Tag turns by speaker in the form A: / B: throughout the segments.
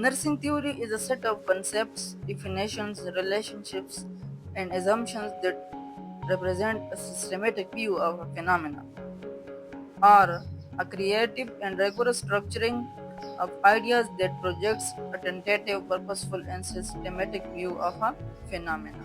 A: Nursing theory is a set of concepts, definitions, relationships, and assumptions that represent a systematic view of a phenomena, or a creative and rigorous structuring of ideas that projects a tentative, purposeful, and systematic view of a phenomena.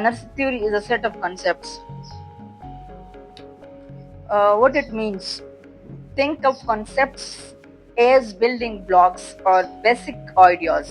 A: Nursing theory is a set of concepts. What it means: think of concepts as building blocks or basic ideas.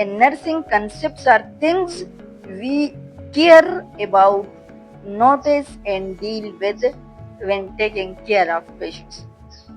A: In nursing, concepts are things we care about, notice and deal with when taking care of patients.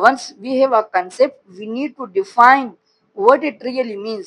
A: once we have a concept we need to define what it really means.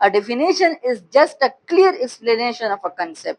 A: A definition is just a clear explanation of a concept.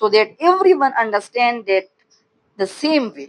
A: so that everyone understand that the same way.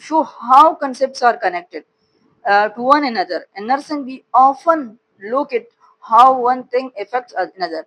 A: show how concepts are connected to one another. In nursing, we often look at how one thing affects another.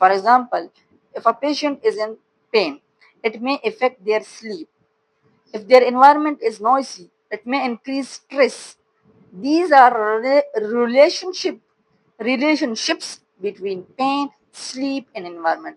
A: For example, if a patient is in pain, it may affect their sleep. If their environment is noisy, it may increase stress. These are relationships between pain, sleep and environment.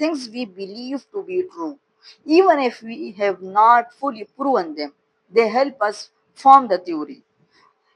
A: things we believe to be true even if we have not fully proven them, they help us form the theory।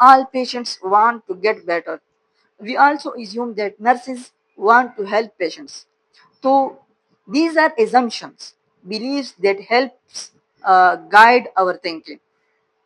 A: all patients want to get better. We also assume that nurses want to help patients. So these are assumptions, beliefs that helps guide our thinking।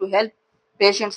A: to help patients,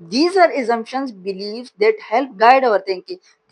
A: These are assumptions, beliefs that help guide our thinking,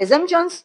A: assumptions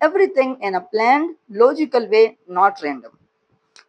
A: everything in a planned logical way, not random।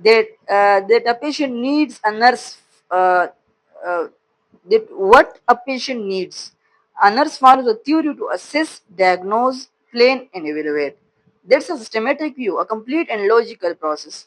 A: that a patient needs a nurse, uh, uh, that what a patient needs, a nurse follows a theory to assess, diagnose, plan and evaluate। That's a systematic view, a complete and logical process।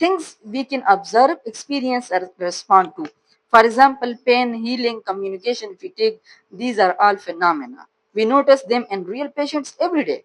A: things we can observe, experience or respond to। For example, pain, healing, communication, fatigue, these are all phenomena। We notice them in real patients every day।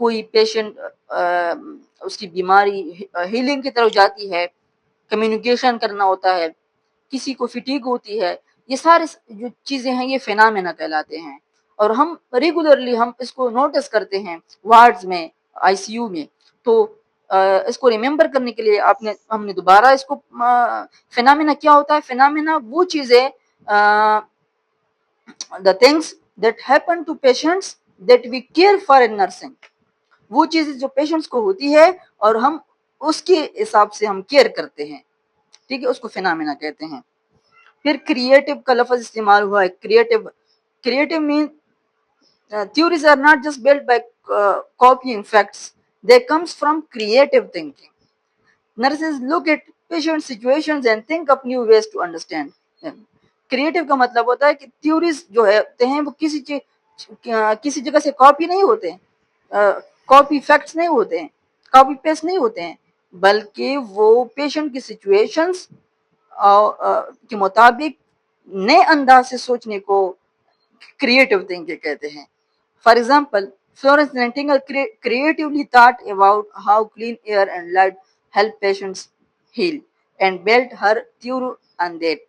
A: کوئی patient اس کی بیماری healing کی طرف جاتی ہے، communication کرنا ہوتا ہے، کسی کو فٹیگ ہوتی ہے، یہ سارے جو چیزیں ہیں یہ فینامنا کہلاتے ہیں، اور ہم ریگولرلی ہم اس کو نوٹس کرتے ہیں وارڈز میں، آئی سی یو میں. تو اس کو ریممبر کرنے کے لیے ہم نے دوبارہ اس کو فینامنا کیا ہوتا ہے. فینامنا وہ چیزیں the things that happen to patients that we care for in nursing، وہ چیزیں جو پیشنٹس کو ہوتی ہے اور ہم اس کے حساب سے ہم کیئر کرتے ہیں، ٹھیک ہے، اس کو فینامنا کہتے ہیں. پھر کریٹو کا لفظ استعمال ہوا ہے. کریٹو مین theories are not just built by copying facts, they comes from creative thinking. Nurses look at patient situations and think of new ways to understand them. Creative کا مطلب ہوتا ہے کہ تھیوریز جو ہوتے ہیں وہ کسی جگہ سے کاپی نہیں ہوتے ہیں، کاپی فیکٹس نہیں ہوتے ہیں، کاپی پیسٹ نہیں ہوتے ہیں، بلکہ وہ پیشنٹ کی سچویشنز کے مطابق نئے انداز سے سوچنے کو کریٹو تھنکنگ کہتے ہیں. For example, Florence Nightingale creatively thought about how clean air and light help patients heal and built her theory on that.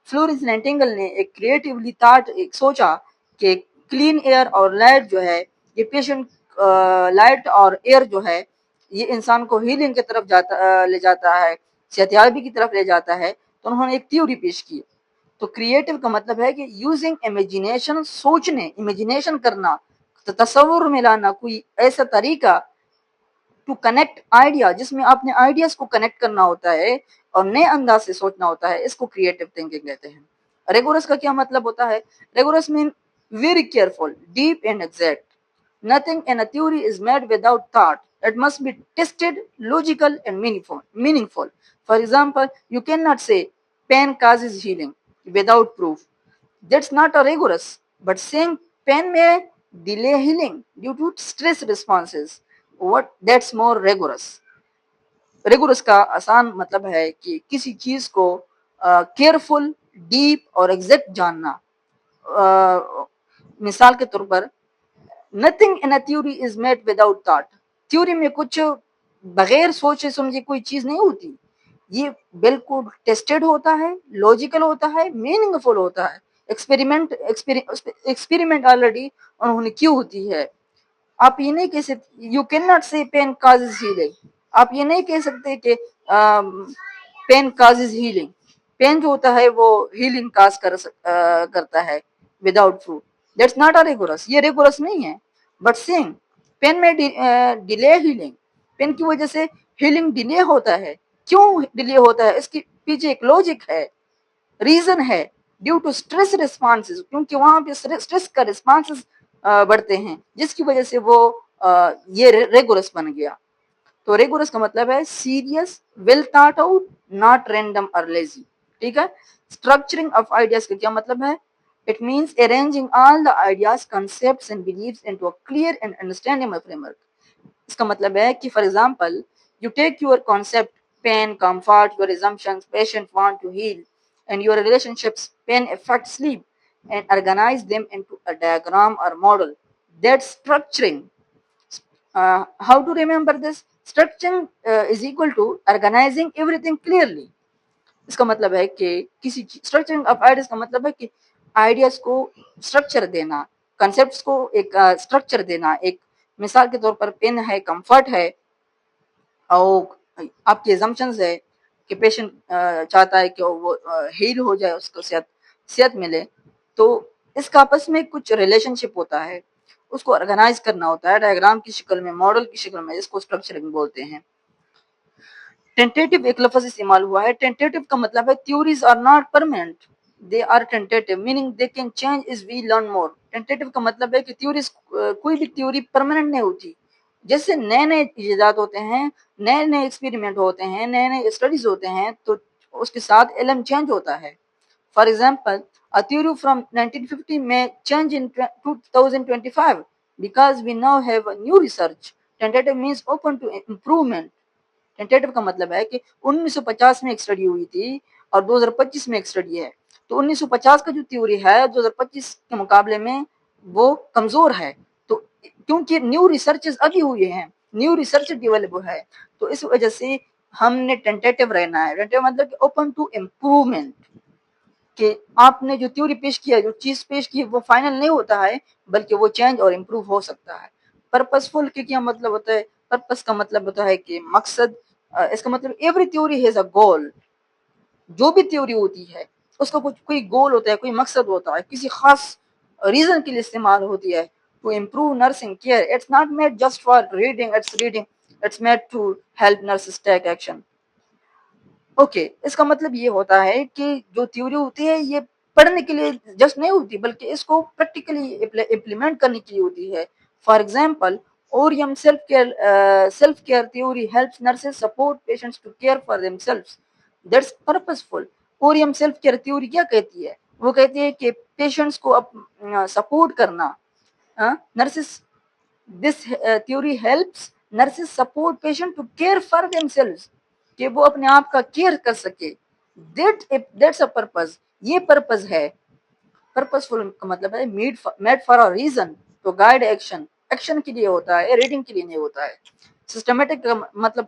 A: Florence Nightingale نے ایک کریٹیولی سوچا کہ کلین ایئر اور لائٹ جو ہے یہ پیشنٹ لائٹ اور ایئر جو ہے یہ انسان کو ہیلنگ کی طرف لے جاتا ہے، صحتیابی کی طرف لے جاتا ہے. تو انہوں نے ایک تھیوری پیش کی. تو کریٹو کا مطلب ہے کہ یوزنگ امیجینیشن، سوچنے، امیجینیشن کرنا، تصور میں لانا کوئی ایسا طریقہ ٹو کنیکٹ آئیڈیا، جس میں آپ نے آئیڈیاز کو کنیکٹ کرنا ہوتا ہے اور نئے انداز سے سوچنا ہوتا ہے، اس کو کریٹو تھنکنگ کہتے ہیں. ریگورس کا کیا مطلب ہوتا ہے؟ ریگورس مین very careful, deep and exact. Nothing in a theory is made without thought. It must be tested, logical and meaningful. For example, you cannot say pain causes healing without proof. That's not a rigorous. But saying pain may delay healing due to stress responses, that's more rigorous. Rigorous کا آسان مطلب ہے کہ کسی چیز کو careful, deep اور exact جاننا. مثال کے طور پر nothing in a theory is made without thought. Theory میں کچھ بغیر سوچے سمجھے کوئی چیز نہیں ہوتی، یہ بالکل ٹیسٹڈ ہوتا ہے، لاجیکل ہوتا ہے، میننگ فل ہوتا ہے. ایکسپیریمنٹ آلریڈی انہوں نے کی ہوتی ہے. آپ یہ نہیں کہہ سکتے یو کین ناٹ سے پین کازز ہیلنگ، آپ یہ نہیں کہہ سکتے کہ پین کازز ہیلنگ. پین جو ہوتا ہے وہ ہیلنگ کاز کرتا ہے without proof. That's not a rigorous, یہ ریگورس نہیں ہے. بٹ سینگ پین میں ڈیلے ہیلنگ، پین کی وجہ سے ہیلنگ ڈیلے ہوتا ہے. کیوں ڈیلے ہوتا ہے؟ اس کے پیچھے ایک لاجک ہے، ریزن ہے. ڈیو ٹو اسٹریس ریسپانسز، کیونکہ وہاں پہ اسٹریس کا ریسپانسز بڑھتے ہیں، جس کی وجہ سے وہ یہ ریگورس بن گیا. تو ریگورس کا مطلب ہے serious, well thought out, not random اور لیزی. ٹھیک ہے. اسٹرکچرنگ آف آئیڈیاز کا کیا مطلب ہے؟ It means arranging all the ideas, concepts and beliefs into a clear and understandable framework. اس کا مطلب ہے کہ for example, you take your concept, pain, comfort, your assumptions, patient want to heal, and your relationships, pain, affect, sleep, and organize them into a diagram or model. That's structuring. How to remember this? Structuring is equal to organizing everything clearly. اس کا مطلب ہے کہ کسی structuring of ideas کا مطلب ہے کہ ideas کو اسٹرکچر دینا، کنسیپٹس کو ایک اسٹرکچر دینا. ایک مثال کے طور پر پین ہے، کمفرٹ ہے، اور آپ کی ایزمپشنز ہے کہ پیشنٹ چاہتا ہے کہ وہ ہیل ہو جائے، اس کو صحت ملے. تو اس کا آپس میں کچھ ریلیشن شپ ہوتا ہے، اس کو آرگنائز کرنا ہوتا ہے ڈائیگرام کی شکل میں، ماڈل کی شکل میں. اس کو اسٹرکچرنگ بولتے ہیں. ٹینٹیٹو ایک لفظ استعمال ہوا ہے. ٹینٹیٹو کا مطلب ہے theories are not permanent, they are tentative, meaning they can change as we learn more. Tentative کا مطلب ہے کہ تھیوریز، کوئی بھی تھیوری پرماننٹ نہیں ہوتی. جیسے نئے نئے ایجادات ہوتے ہیں، نئے نئے ایکسپیریمنٹ ہوتے ہیں، نئے نئے اسٹڈیز ہوتے ہیں، تو اس کے ساتھ علم چینج ہوتا ہے. For example, a theory from 1950 may change in 2025 because we now have a new research. Tentative means open to improvement. Tentative کا مطلب ہے کہ 1950 میں ایک اسٹڈی ہوئی تھی اور 2025 میں ایک اسٹڈی ہے. تو 1950 کا جو تھیوری ہے 2025 کے مقابلے میں وہ کمزور ہے. تو کیونکہ نیو ریسرچز ابھی ہوئے ہیں، نیو ریسرچ ڈیولپ ہے، تو اس وجہ سے ہم نے ٹینٹیٹیو رہنا ہے. ٹینٹیٹیو مطلب کہ اوپن ٹو امپروومنٹ، کہ آپ نے جو تھیوری پیش کیا، جو چیز پیش کی، وہ فائنل نہیں ہوتا ہے بلکہ وہ چینج اور امپروو ہو سکتا ہے. پرپسفل کے کیا مطلب ہوتا ہے؟ پرپس کا مطلب ہوتا ہے کہ مقصد. اس کا مطلب ایوری تھیوری ہیز اے گول. جو بھی تھیوری ہوتی ہے اس کا کوئی گول ہوتا ہے، کوئی مقصد ہوتا ہے، کسی خاص ریزن کے لیے استعمال ہوتی ہے. To improve nursing care, it's not made just for reading, it's made to help nurses take action. Okay, اس کا مطلب یہ ہوتا ہے کہ جو تھیوری ہوتی ہے یہ پڑھنے کے لیے جسٹ نہیں ہوتی بلکہ اس کو پریکٹیکلی امپلیمنٹ کرنے کے لیے ہوتی ہے. For example, Orem self care theory helps nurses support patients to care for them سیلفس. That's purposeful. Orem self care theory کیا کہتی ہے؟ وہ کہتی ہے کہ پیشنٹس کو سپورٹ کرنا. Nurses this theory helps nurses support patient to care for them سیلفس، کہ وہ اپنے آپ کا کیئر کر سکے. That's a purpose. یہ پرپز ہے. پرپسفل کا مطلب ہے made for a reason to guide action. Action کے لیے ہوتا ہے، ریڈنگ کے لیے نہیں ہوتا ہے. سسٹمیٹک کا مطلب